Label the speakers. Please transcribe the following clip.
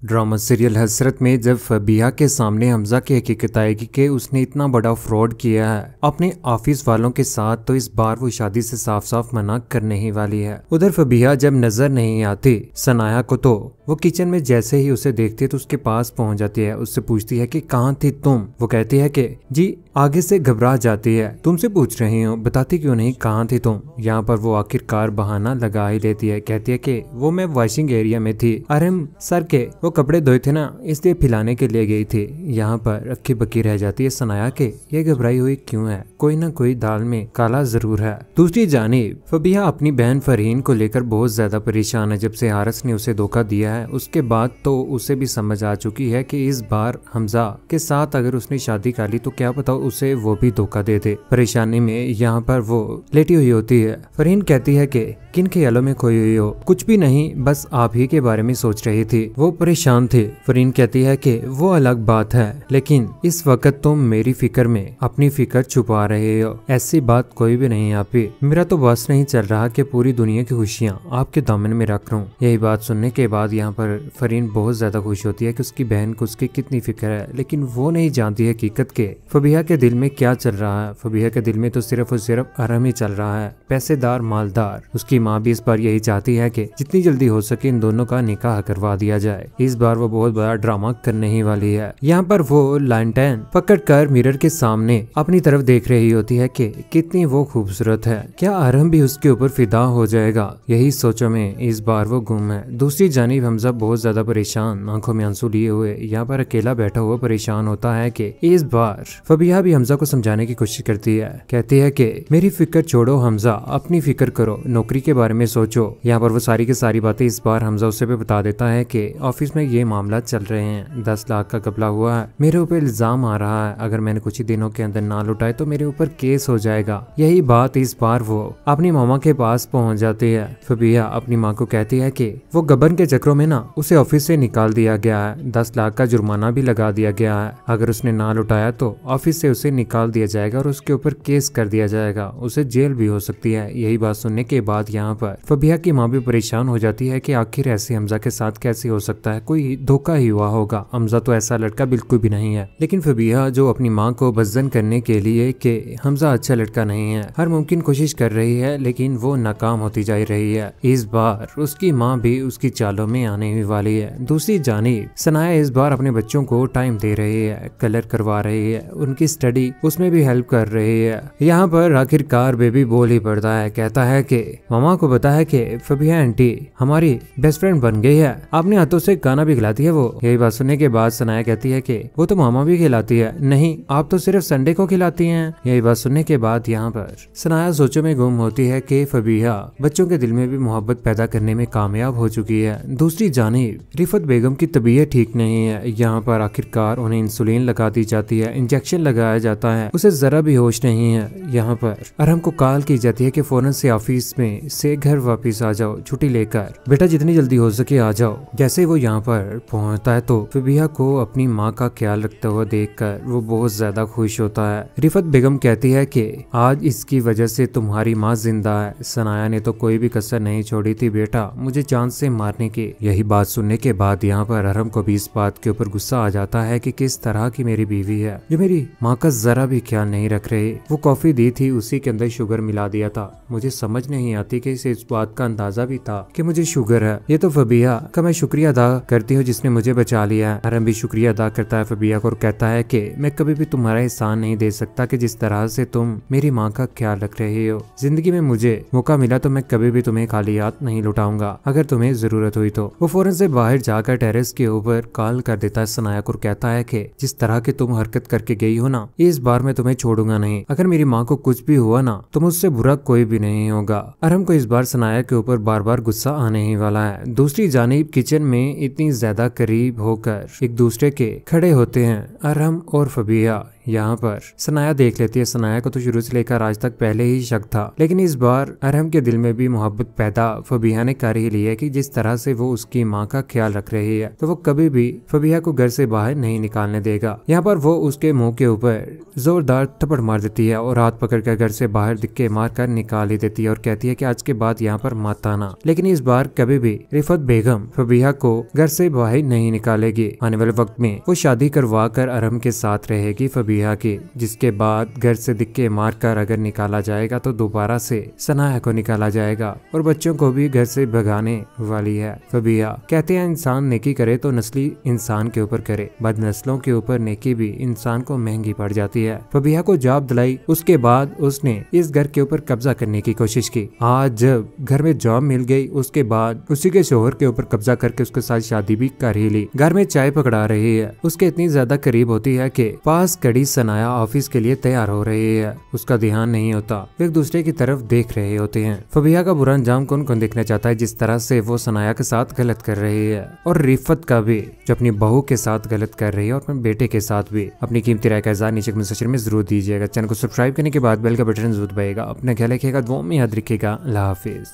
Speaker 1: Drama serial हसरत में जब फबिहा के सामने हमजा की हकीकत आएगी कि उसने इतना बड़ा फ्रॉड किया है अपने ऑफिस वालों के साथ, तो इस बार वो शादी से साफ साफ मना करने ही वाली है। उधर फबिहा जब नजर नहीं आती सनाया को, तो वो किचन में जैसे ही उसे देखती है तो उसके पास पहुंच जाती है। उससे पूछती है कि कहाँ थी तुम। वो कहती है कि जी, आगे से घबरा जाती है। तुमसे पूछ रही हूँ, बताती क्यों नहीं कहाँ थी तुम। यहाँ पर वो आखिरकार बहाना लगा ही लेती है। कहती है कि वो मैं वॉशिंग एरिया में थी, अरहम सर के वो कपड़े धोए थे ना, इसलिए फैलाने के लिए गई थी। यहाँ पर अक्की बक्की रह जाती है सनाया के ये घबराई हुई क्यों है, कोई ना कोई दाल में काला जरूर है। दूसरी जानिब फबिहा अपनी बहन फरहीन को लेकर बहुत ज्यादा परेशान है। जब से हारिस ने उसे धोखा दिया है उसके बाद तो उसे भी समझ आ चुकी है कि इस बार हमजा के साथ अगर उसने शादी कर ली तो क्या पता उसे वो भी धोखा दे दे। परेशानी में यहाँ पर वो लेटी हुई होती है। फरहीन कहती है कि किन ख्यालों में खोई हुई हो। कुछ भी नहीं, बस आप ही के बारे में सोच रही थी। वो परेशान थे। फरहीन कहती है कि वो अलग बात है, लेकिन इस वक्त तुम मेरी फिक्र में अपनी फिक्र छुपा रहे हो। ऐसी बात कोई भी नहीं आपी। मेरा तो बस नहीं चल रहा कि पूरी दुनिया की खुशियाँ आपके दामन में रख लूं। यही बात सुनने के बाद यहाँ पर फरहीन बहुत ज्यादा खुश होती है कि उसकी बहन को उसकी कितनी फिक्र है, लेकिन वो नहीं जानती हकीकत के फबिहा के दिल में क्या चल रहा है। फबिहा के दिल में तो सिर्फ और सिर्फ अरहम ही चल रहा है, पैसेदार मालदार। उसकी माँ भी इस बार यही चाहती है कि जितनी जल्दी हो सके इन दोनों का निकाह करवा दिया जाए। इस बार वो बहुत बड़ा ड्रामा करने ही वाली है। यहाँ पर वो लैंटर्न पकड़कर मिरर के सामने अपनी तरफ देख रही होती है कि कितनी वो खूबसूरत है, क्या अरहम भी उसके ऊपर फिदा हो जाएगा। यही सोचों में इस बार वो गुम है। दूसरी जानिब हमजा बहुत ज्यादा परेशान, आंखों में आंसू लिए हुए यहाँ पर अकेला बैठा हुआ परेशान होता है कि इस बार फबिहा भी हमजा को समझाने की कोशिश करती है। कहती है कि मेरी फिक्र छोड़ो हमजा, अपनी फिक्र करो, नौकरी के बारे में सोचो। यहाँ पर वो सारी की सारी बातें इस बार हमजा उसे भी बता देता है कि ऑफिस में ये मामला चल रहे हैं, 10 लाख का घपला हुआ है, मेरे ऊपर इल्जाम आ रहा है, अगर मैंने कुछ ही दिनों के अंदर ना लुटाए तो मेरे ऊपर केस हो जाएगा। यही बात इस बार वो अपनी मामा के पास पहुंच जाती है। फबिहा अपनी माँ को कहती है कि वो गबन के चक्रों में ना उसे ऑफिस से निकाल दिया गया है, 10 लाख का जुर्माना भी लगा दिया गया है, अगर उसने ना लुटाया तो ऑफिस से उसे निकाल दिया जाएगा और उसके ऊपर केस कर दिया जाएगा, उसे जेल भी हो सकती है। यही बात सुनने के बाद यहाँ पर फबिहा की माँ भी परेशान हो जाती है कि आखिर ऐसे हमजा के साथ कैसे हो सकता है, कोई धोखा ही हुआ होगा, हमजा तो ऐसा लड़का बिल्कुल भी नहीं है। लेकिन फबिहा जो अपनी माँ को बज़्ज़न करने के लिए कि हमजा अच्छा लड़का नहीं है, हर मुमकिन कोशिश कर रही है, लेकिन वो नाकाम होती जा रही है। इस बार उसकी माँ भी उसकी चालों में आने ही वाली है। दूसरी जानिब सनाया इस बार अपने बच्चों को टाइम दे रही है, कलर करवा रही है, उनकी स्टडी उसमें भी हेल्प कर रही है। यहाँ पर आखिरकार बेबी बोल ही पड़ता है, कहता है कि मामा को पता है कि फबिहा आंटी हमारी बेस्ट फ्रेंड बन गई है, अपने हाथों से खाना भी खिलाती है वो। यही बात सुनने के बाद सनाया कहती है कि वो तो मामा भी खिलाती है, नहीं आप तो सिर्फ संडे को खिलाती हैं। यही बात सुनने के बाद यहाँ पर सनाया सोचों में गुम होती है कि फबिहा बच्चों के दिल में भी मोहब्बत पैदा करने में कामयाब हो चुकी है। दूसरी जानिब रिफत बेगम की तबीयत ठीक नहीं है। यहाँ पर आखिरकार उन्हें इंसुलिन लगा दी जाती है, इंजेक्शन लगाया जाता है, उसे जरा भी होश नहीं है। यहाँ पर अरहम को कॉल की जाती है कि फौरन से ऑफिस में से घर वापस आ जाओ, छुट्टी लेकर, बेटा जितनी जल्दी हो सके आ जाओ। जैसे वो यहाँ पर पहुँचता है तो फबिहा को अपनी माँ का ख्याल रखता हुआ देखकर वो बहुत ज्यादा खुश होता है। रिफत बेगम कहती है कि आज इसकी वजह से तुम्हारी माँ जिंदा है, सनाया ने तो कोई भी कसर नहीं छोड़ी थी बेटा मुझे जान से मारने की। यही बात सुनने के बाद यहाँ पर अरहम को भी इस बात के ऊपर गुस्सा आ जाता है कि किस तरह की मेरी बीवी है जो मेरी माँ का जरा भी ख्याल नहीं रख रही। वो कॉफी दी थी उसी के अंदर शुगर मिला दिया था, मुझे समझ नहीं आती कि इसे इस बात का अंदाजा भी था कि मुझे शुगर है। ये तो फबिहा का मैं शुक्रिया अदा करती हूँ जिसने मुझे बचा लिया है। अरहम भी शुक्रिया अदा करता है फबिहा को और कहता है कि मैं कभी भी तुम्हारा एहसान नहीं दे सकता कि जिस तरह से तुम मेरी माँ का ख्याल रख रहे हो। जिंदगी में मुझे मौका मिला तो मैं कभी भी तुम्हें खाली हाथ नहीं लौटाऊंगा, अगर तुम्हें जरूरत हुई तो। वो फौरन से बाहर जाकर टेरेस के ऊपर कॉल कर देता है सनाया को, कहता है कि जिस तरह की तुम हरकत करके गई हो ना, इस बार मैं तुम्हें छोड़ूंगा नहीं, अगर मेरी माँ को कुछ भी हुआ ना तो मुझसे बुरा कोई भी नहीं होगा। अरहम को इस बार सनाया के ऊपर बार बार गुस्सा आने ही वाला है। दूसरी जानिब किचन में इतनी ज्यादा करीब होकर एक दूसरे के खड़े होते हैं अरहम और फबिहा। यहाँ पर सनाया देख लेती है। सनाया को तो शुरू से लेकर आज तक पहले ही शक था, लेकिन इस बार अरहम के दिल में भी मोहब्बत पैदा फबीहा ने कर ही ली है कि जिस तरह से वो उसकी माँ का ख्याल रख रही है तो वो कभी भी फबीहा को घर से बाहर नहीं निकालने देगा। यहाँ पर वो उसके मुंह के ऊपर जोरदार थप्पड़ मार देती है और हाथ पकड़कर घर से बाहर दिक्के मार कर निकाल ही देती है और कहती है कि आज के बाद यहाँ पर मत आना। लेकिन इस बार कभी भी रिफत बेगम फबीहा को घर से बाहर नहीं निकालेगी। आने वाले वक्त में वो शादी करवा कर अरहम के साथ रहेगी फबीहा की, जिसके बाद घर से दिक्के मार कर अगर निकाला जाएगा तो दोबारा से सनाया को निकाला जाएगा और बच्चों को भी घर से भगाने वाली है फबीहा। कहते हैं इंसान नेकी करे तो नस्ली इंसान के ऊपर करे, बदनस्लों के ऊपर नेकी भी इंसान को महंगी पड़ जाती है। फबीहा को जॉब दिलाई, उसके बाद उसने इस घर के ऊपर कब्जा करने की कोशिश की। आज जब घर में जॉब मिल गई उसके बाद उसी के शोहर के ऊपर कब्जा करके उसके साथ शादी भी कर ही ली। घर में चाय पकड़ा रही है, उसके इतनी ज्यादा करीब होती है कि पास खड़ी सनाया ऑफिस के लिए तैयार हो रही है, उसका ध्यान नहीं होता, वे एक दूसरे की तरफ देख रहे होते हैं। फबीहा का बुरा अंजाम कौन कौन देखना चाहता है, जिस तरह से वो सनाया के साथ गलत कर रही है, और रिफत का भी जो अपनी बहू के साथ गलत कर रही है और अपने बेटे के साथ भी। अपनी कीमती राय का इज़हार नीचे कमेंट सेक्शन में जरूर दीजिएगा। चैनल को सब्सक्राइब करने के बाद बेल का बटन जरूर दबाइएगा। अपना ख्याल रखिएगा, दुआ में याद रखिएगा। अल्लाह हाफिज।